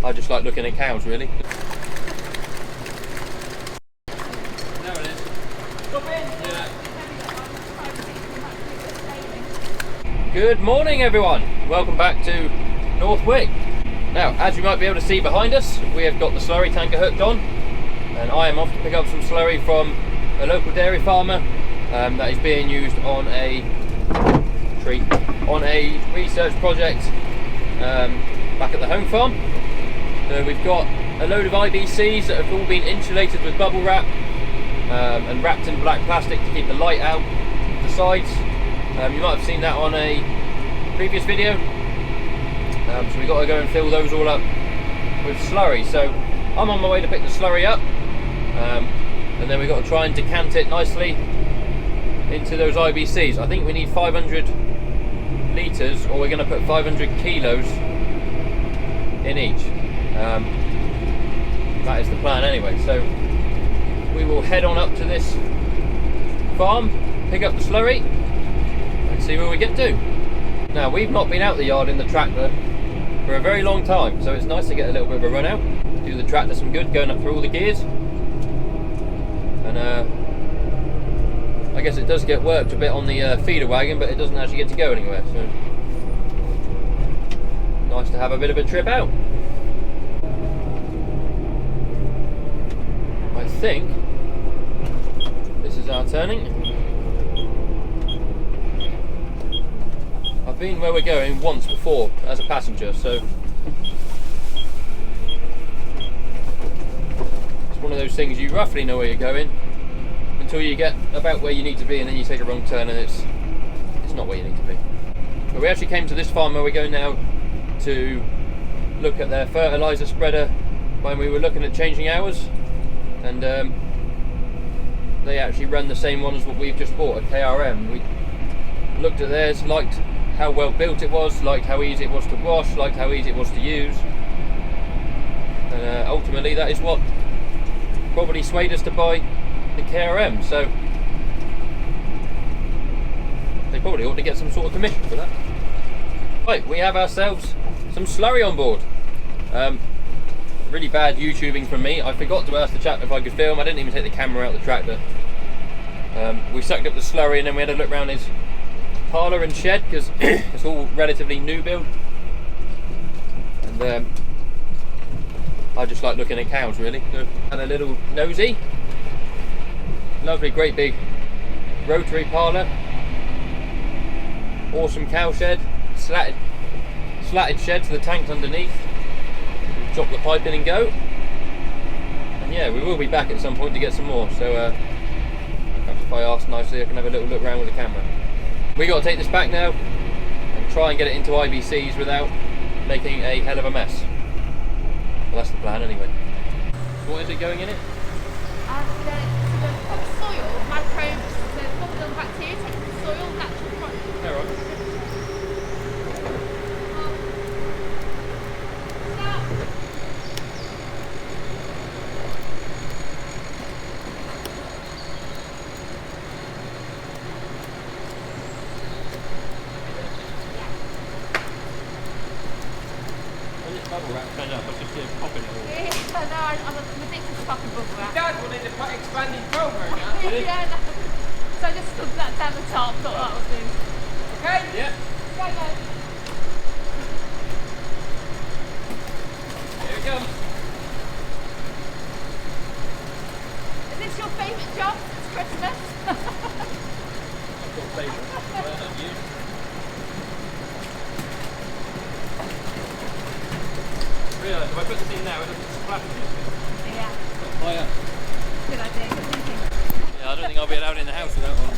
I just like looking at cows, really. There it is. Stop in! Yeah. Good morning, everyone. Welcome back to North Wick. Now, as you might be able to see behind us, we have got the slurry tanker hooked on, and I am off to pick up some slurry from a local dairy farmer that is being used on a research project back at the home farm. So we've got a load of IBCs that have all been insulated with bubble wrap and wrapped in black plastic to keep the light out the sides. You might have seen that on a previous video. So we've got to go and fill those all up with slurry. So I'm on my way to pick the slurry up, and then we've got to try and decant it nicely into those IBCs. I think we need 500 litres, or we're going to put 500 kilos in each. That is the plan anyway. So we will head on up to this farm, pick up the slurry, and see where we get to. Now, we've not been out the yard in the tractor for a very long time, so it's nice to get a little bit of a run out, do the tractor some good, going up through all the gears. And I guess it does get worked a bit on the feeder wagon, but it doesn't actually get to go anywhere, so nice to have a bit of a trip out. I think this is our turning. I've been where we're going once before as a passenger, so it's one of those things you roughly know where you're going until you get about where you need to be, and then you take a wrong turn and it's not where you need to be. But we actually came to this farm where we're going now to look at their fertiliser spreader when we were looking at changing ours, and they actually run the same one as what we've just bought, a KRM. We looked at theirs, liked how well built it was, liked how easy it was to wash, liked how easy it was to use, and ultimately that is what probably swayed us to buy the KRM. So they probably ought to get some sort of commission for that. Right, we have ourselves some slurry on board. Really bad YouTubing from me. I forgot to ask the chap if I could film. I didn't even take the camera out of the tractor. We sucked up the slurry and then we had a look around his parlour and shed, because it's all relatively new build, and I just like looking at cows, really. So, and a little nosy. Lovely, great big rotary parlour, awesome cow shed, slatted shed to the tanks underneath. Drop the pipe in and go, and yeah, we will be back at some point to get some more, so perhaps if I ask nicely I can have a little look around with the camera. We got to take this back now and try and get it into IBCs without making a hell of a mess. Well, that's the plan anyway. What is it going in it? The soil, microbes, the bubbling bacteria taking the soil, natural products. Yeah, right. Bubble wrap turned up, I just see it popping it all. Yeah, no, I'm addicted to fucking bubble wrap. Dad wanted to put expanding program now. Yeah, no. So I just stuck that down the top, thought that would do. Okay? Yeah. Go, go. Here we come. Is this your favourite job since Christmas? I've got favourites, but not you. Realise if I put this in now, it doesn't splash anything. Yeah. Oh yeah. Good idea, good thinking. Yeah, I don't think I'll be allowed in the house with that one.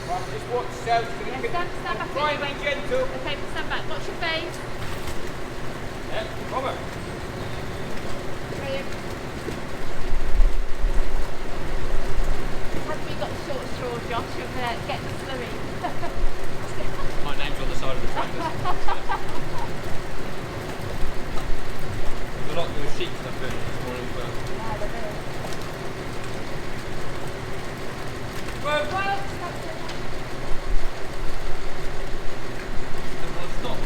Right, just watch yourself. Yeah, stand back. Try and be gentle. Okay, stand back. Watch your face. Yeah, Robert. Brilliant. Have we got the short straw, Josh? You're going to get the slurry. My name's on the side of the tractor. There's a lot more sheep stuff going on this morning as well. Yeah, there is. Well, Well, Stop.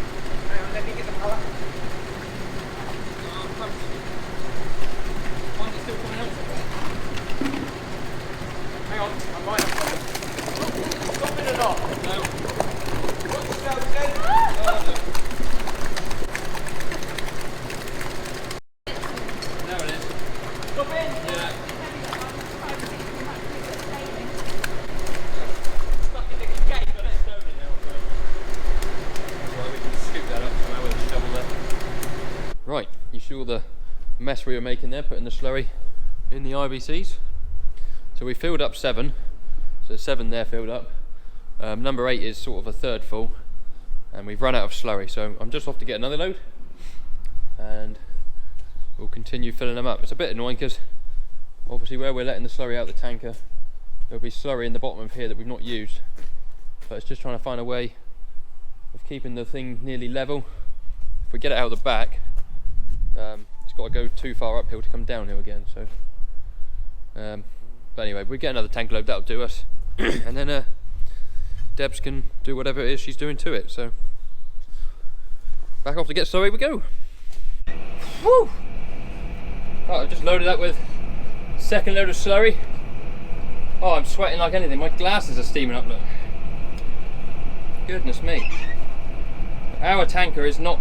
hang on, let me get the pallet. Mine's still coming out somewhere. Hang on, I might have one. Stop it or not? No. Watch yourself, then. There it is. Stop in. Yeah. Stuck in the gate, but let's go in now. That's right, we can scoop that up somehow with a shovel there. Right, you see all the mess we were making there, putting the slurry in the IBCs. So we filled up 7, so 7 there filled up. Number 8 is sort of a third full, and we've run out of slurry, so I'm just off to get another load, and we'll continue filling them up. It's a bit annoying because obviously where we're letting the slurry out the tanker, there'll be slurry in the bottom of here that we've not used, but it's just trying to find a way of keeping the thing nearly level. If we get it out the back, it's got to go too far uphill to come downhill again. So, but anyway, we get another tank load, that'll do us, and then Debs can do whatever it is she's doing to it. So, back off to get slurry we go. Woo! Right, I've just loaded up with second load of slurry. Oh, I'm sweating like anything. My glasses are steaming up. Look. Goodness me. Our tanker is not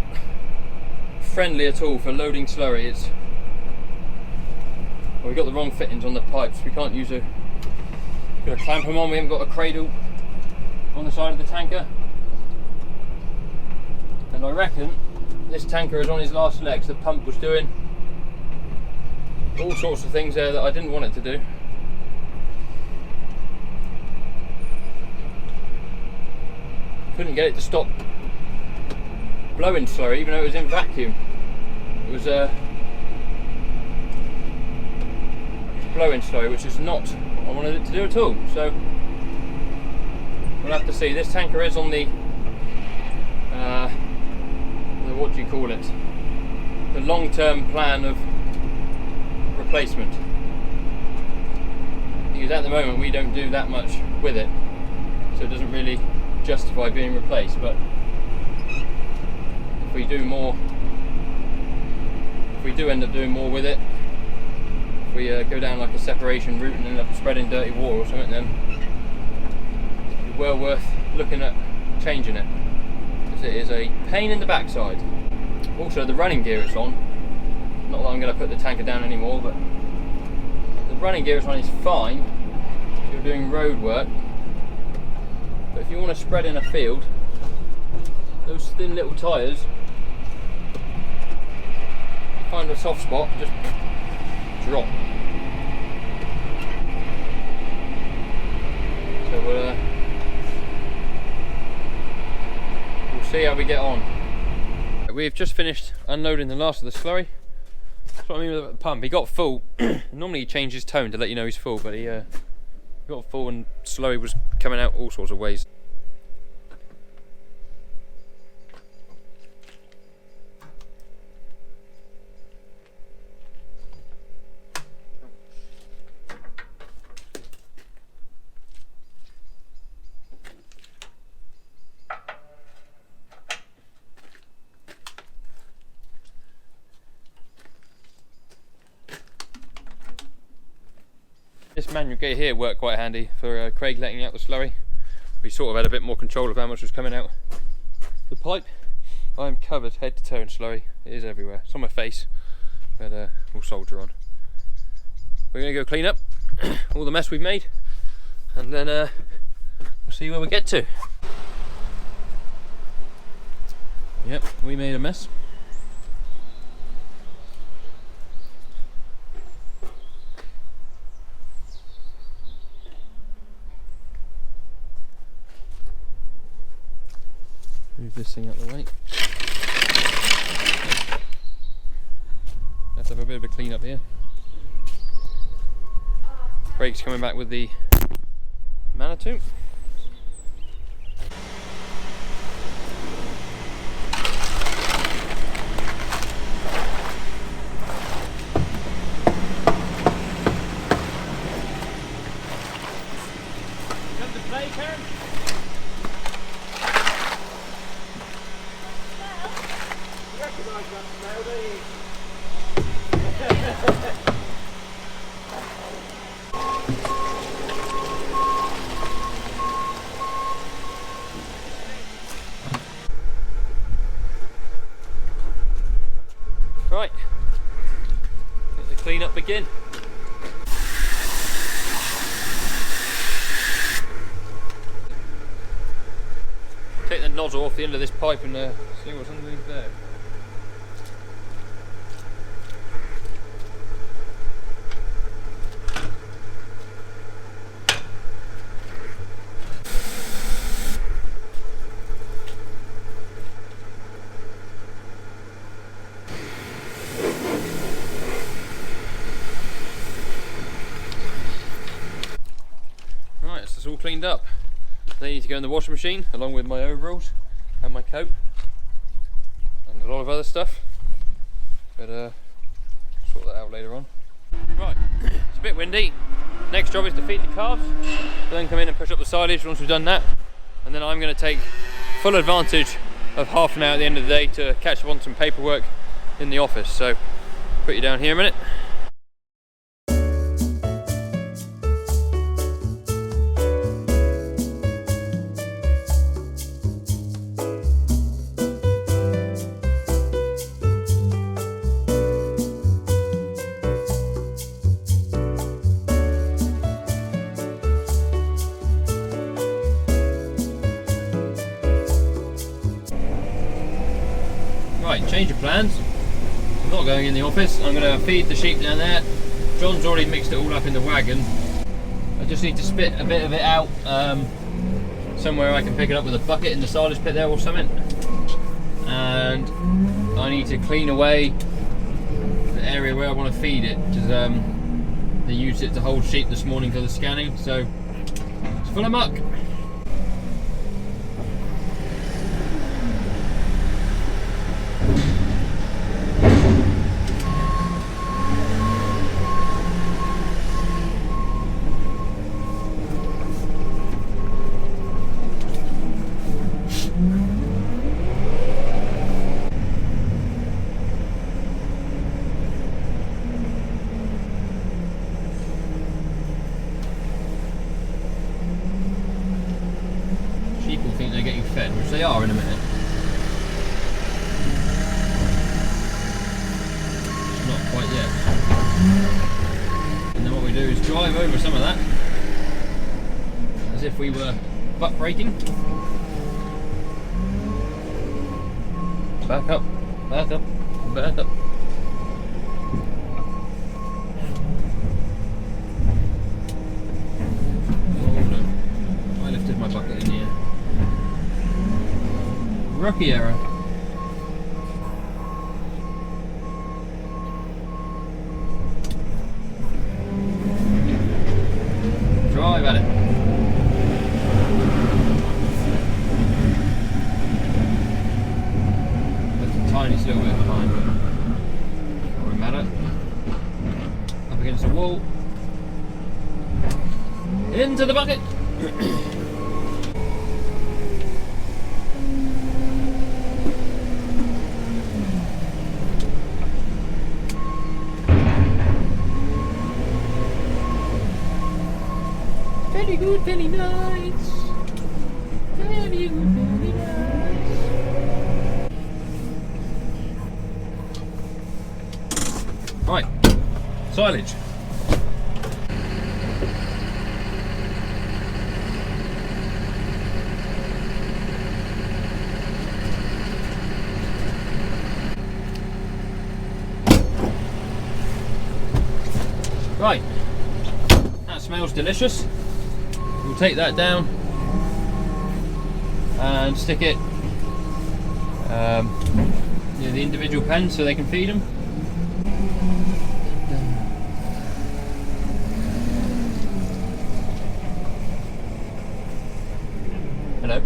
friendly at all for loading slurry. Well, we've got the wrong fittings on the pipes. We can't use a. Got to clamp them on. We haven't got a cradle on the side of the tanker. And I reckon this tanker is on his last legs. The pump was doing all sorts of things there that I didn't want it to do. Couldn't get it to stop blowing slurry even though it was in vacuum. It was blowing slurry, which is not what I wanted it to do at all. So we'll have to see. This tanker is on the what do you call it? The long-term plan of replacement. Because at the moment we don't do that much with it, so it doesn't really justify being replaced. But if we do more, if we do end up doing more with it, if we go down like a separation route and end up spreading dirty water or something, then it's well worth looking at changing it, because it is a pain in the backside. Also, the running gear it's on, not that I'm going to put the tanker down anymore, but the running gear it's on is fine if you're doing road work. But if you want to spread in a field, those thin little tyres, find a soft spot, just drop. So we'll see how we get on. We've just finished unloading the last of the slurry. That's what I mean with the pump. He got full. Normally he changes his tone to let you know he's full, but he got full and slurry was coming out all sorts of ways. This manual gear here worked quite handy for Craig letting out the slurry. We sort of had a bit more control of how much was coming out the pipe. I'm covered head to toe in slurry. It is everywhere. It's on my face, but we'll soldier on. We're going to go clean up all the mess we've made, and then we'll see where we get to. Yep, we made a mess. Move this thing out of the way. Let's have a bit of a clean up here. Craig's coming back with the Manitou. Bacon. You recognise that smell, don't you? Right, let the clean up begin. Take the nozzle off the end of this pipe and see what's underneath there. Right, so it's all cleaned up. They need to go in the washing machine along with my overalls and my coat and a lot of other stuff, but sort that out later on. Right, it's a bit windy. Next job is to feed the calves, then come in and push up the silage once we've done that, and then I'm going to take full advantage of half an hour at the end of the day to catch up on some paperwork in the office. So put you down here a minute. Right, change of plans. I'm not going in the office. I'm going to feed the sheep down there. John's already mixed it all up in the wagon. I just need to spit a bit of it out somewhere I can pick it up with a bucket in the silage pit there or something. And I need to clean away the area where I want to feed it, because they used it to hold sheep this morning for the scanning, so it's full of muck. People think they're getting fed, which they are in a minute. Not quite yet. And then what we do is drive over some of that, as if we were butt braking. Back up, back up, back up. Oh no, I lifted my bucket in here. Rookie error. Drive at it. That's the tiniest little bit behind. Don't worry about it. Up against the wall. Into the bucket. Very good, very nice. Very good, very nice. Right, silage. Right, that smells delicious. We'll take that down and stick it near the individual pens so they can feed them. Hello.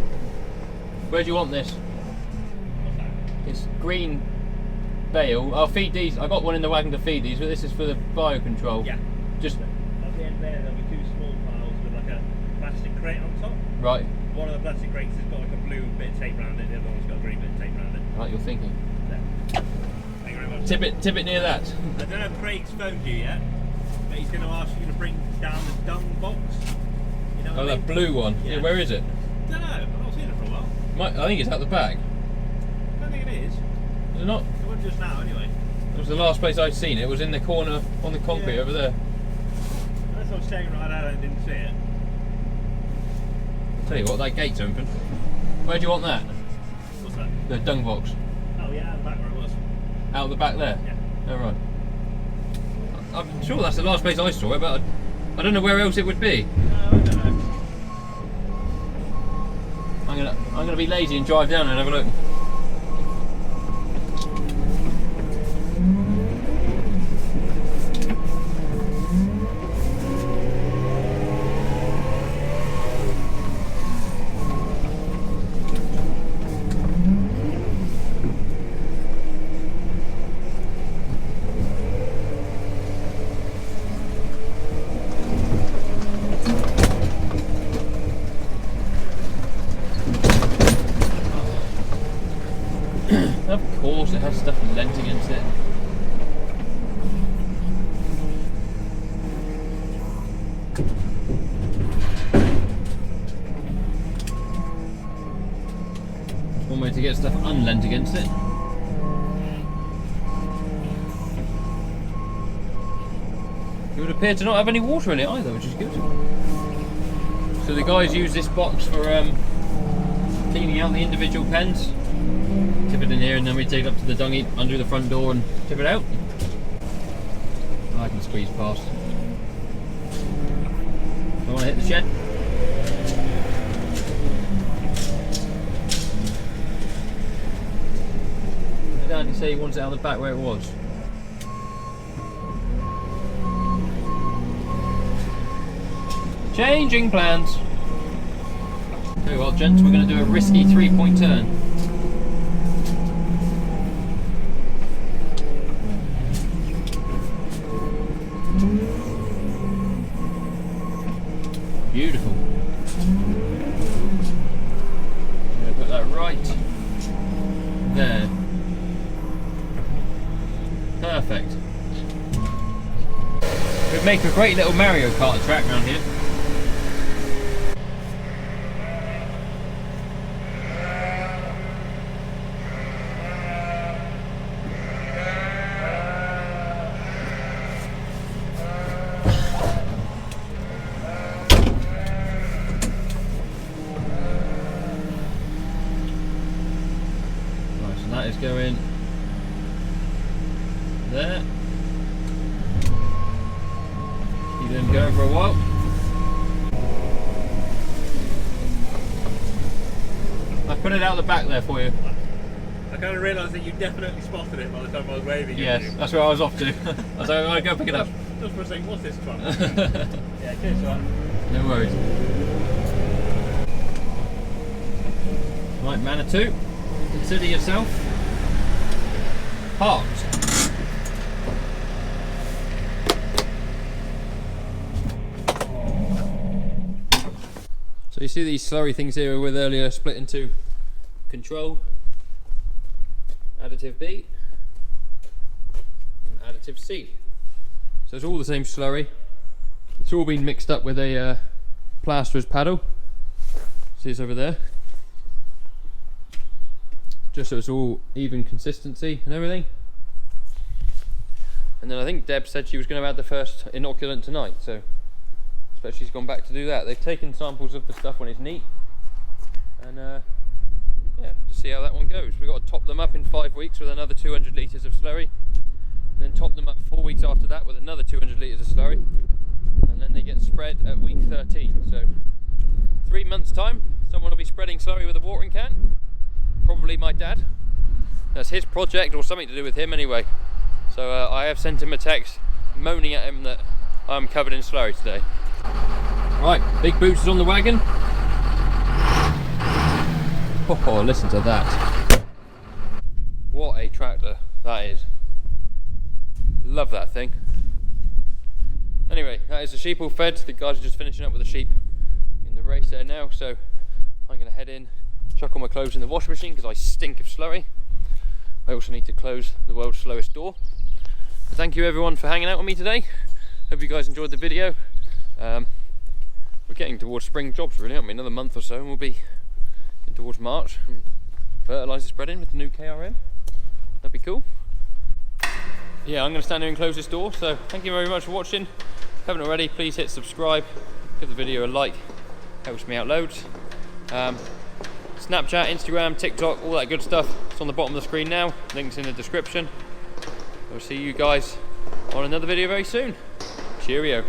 Where do you want this? It's green bale. I'll feed these. I got one in the wagon to feed these, but this is for the biocontrol. Yeah. Just At the end there, there'll be two small piles with like a plastic grate on top. Right. One of the plastic grates has got like a blue bit of tape around it, the other one's got a green bit of tape around it. Right, you're thinking. There. Thank you very much. Tip it near that. I don't know if Craig's phoned you yet, but he's going to ask you to bring down the dung box. You know what I mean? That blue one. Yeah, where is it? I don't know, I've not seen it for a while. I think it's out the back. I don't think it is. Is it not? It wasn't just now anyway. It was the last place I'd seen it. It was in the corner on the concrete over there. Unless I was staring right at it and didn't see it. Tell you what, that gate's open. Where do you want that? What's that? The dung box. Oh yeah, out the back where it was. Out the back there? Yeah. Oh right. I'm sure that's the last place I saw it, but I don't know where else it would be. No, I don't know. I'm gonna be lazy and drive down and have a look. Of course, it has stuff lent against it. One way to get stuff unlent against it. It would appear to not have any water in it either, which is good. So the guys use this box for cleaning out the individual pens. Tip it in here and then we take it up to the dung heap, undo the front door and tip it out. I can squeeze past. I want to hit the shed. Did Andy say he wants it out the back where it was? Changing plans. Very well, gents, we're going to do a risky 3-point turn. Beautiful. I'm going to put that right there. Perfect. Could make a great little Mario Kart track around here. That is going there. Keep them going for a while. I put it out the back there for you. I kind of realised that you definitely spotted it by the time I was waving. Yes, at you. that's where I was off to. I was like, I'll go pick it up. Just for a second, what's this from? Yeah, cheers for that. No worries. Right, Manitou, consider yourself parked. So you see these slurry things here with earlier split into control, additive B, and additive C. So it's all the same slurry. It's all been mixed up with a plasterer's paddle. See it's over there. Just so it's all even consistency and everything. And then I think Deb said she was going to add the first inoculant tonight, so I expect she's gone back to do that. They've taken samples of the stuff when it's neat, and yeah, to see how that one goes. We've got to top them up in 5 weeks with another 200 litres of slurry, then top them up 4 weeks after that with another 200 litres of slurry, and then they get spread at week 13. So 3 months time, someone will be spreading slurry with a watering can. Probably my dad. That's his project or something to do with him anyway. So I have sent him a text moaning at him that I'm covered in slurry today. Right, big boots is on the wagon. Oh, listen to that. What a tractor that is. Love that thing. Anyway, that is the sheep all fed. The guys are just finishing up with the sheep in the race edge. now, so I'm going to head in, chuck all my clothes in the washing machine because I stink of slurry. I also need to close the world's slowest door. So thank you everyone for hanging out with me today. Hope you guys enjoyed the video. We're getting towards spring jobs really, aren't we? Another month or so and we'll be getting towards March and fertiliser spreading with the new KRM. That'd be cool. Yeah, I'm going to stand here and close this door, so thank you very much for watching. If you haven't already, please hit subscribe, give the video a like, helps me out loads. Snapchat, Instagram, TikTok, all that good stuff. It's on the bottom of the screen now, links in the description. I'll see you guys on another video very soon. Cheerio.